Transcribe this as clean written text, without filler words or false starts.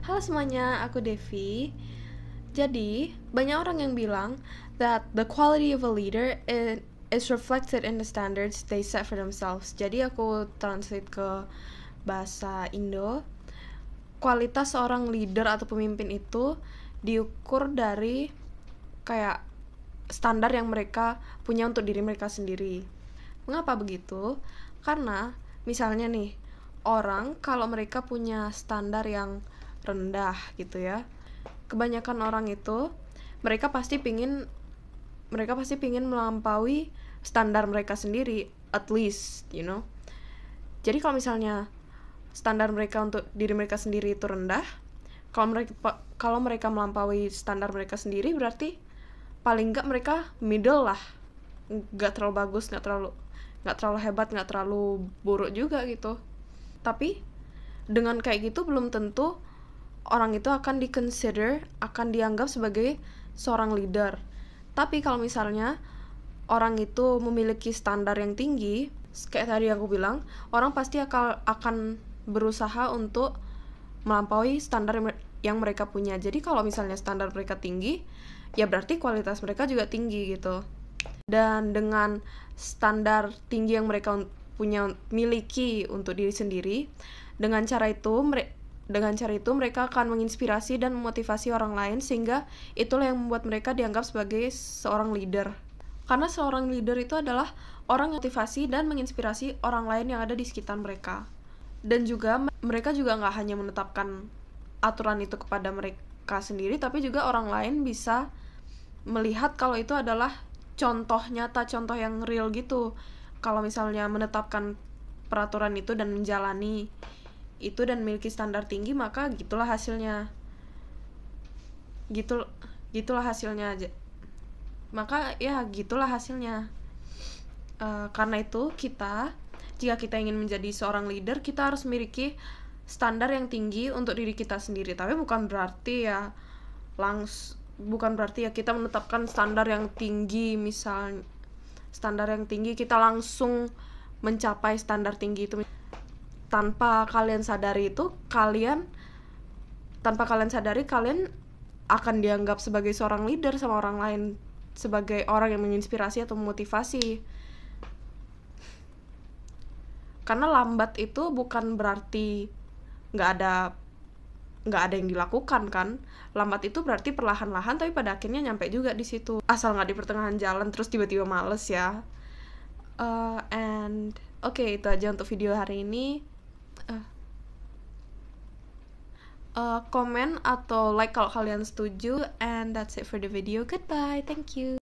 Halo semuanya, aku Devi. Jadi, banyak orang yang bilang that the quality of a leader is reflected in the standards they set for themselves. Jadi aku translate ke bahasa Indo. Kualitas seorang leader atau pemimpin itu diukur dari kayak standar yang mereka punya untuk diri mereka sendiri. Mengapa begitu? Karena misalnya nih, orang kalau mereka punya standar yang rendah gitu ya, kebanyakan orang itu mereka pasti pingin melampaui standar mereka sendiri, at least, you know. Jadi kalau misalnya standar mereka untuk diri mereka sendiri itu rendah, kalau mereka melampaui standar mereka sendiri, berarti paling nggak mereka middle lah, nggak terlalu bagus, nggak terlalu hebat, nggak terlalu buruk juga gitu. Tapi dengan kayak gitu belum tentu orang itu akan dianggap sebagai seorang leader. Tapi kalau misalnya orang itu memiliki standar yang tinggi, kayak tadi aku bilang, orang pasti akan berusaha untuk melampaui standar yang mereka punya. Jadi kalau misalnya standar mereka tinggi, ya berarti kualitas mereka juga tinggi gitu. Dan dengan standar tinggi yang mereka miliki untuk diri sendiri, dengan cara itu mereka akan menginspirasi dan memotivasi orang lain, sehingga itulah yang membuat mereka dianggap sebagai seorang leader. Karena seorang leader itu adalah orang yang motivasi dan menginspirasi orang lain yang ada di sekitar mereka. Dan juga mereka juga nggak hanya menetapkan aturan itu kepada mereka sendiri, tapi juga orang lain bisa melihat kalau itu adalah contoh nyata, contoh yang real gitu. Kalau misalnya menetapkan peraturan itu dan menjalani itu dan memiliki standar tinggi, maka gitulah hasilnya. Gitulah hasilnya aja. Maka ya gitulah hasilnya. Karena itu jika kita ingin menjadi seorang leader, kita harus memiliki standar yang tinggi untuk diri kita sendiri. Tapi bukan berarti ya kita menetapkan standar yang tinggi, misalnya standar yang tinggi kita langsung mencapai standar tinggi itu tanpa kalian sadari kalian akan dianggap sebagai seorang leader sama orang lain, sebagai orang yang menginspirasi atau memotivasi. Karena lambat itu bukan berarti nggak ada yang dilakukan kan. Lambat itu berarti perlahan-lahan, tapi pada akhirnya nyampe juga di situ. Asal nggak di pertengahan jalan terus tiba-tiba males ya. Oke, itu aja untuk video hari ini. Komen atau like kalau kalian setuju, and that's it for the video. Goodbye, thank you.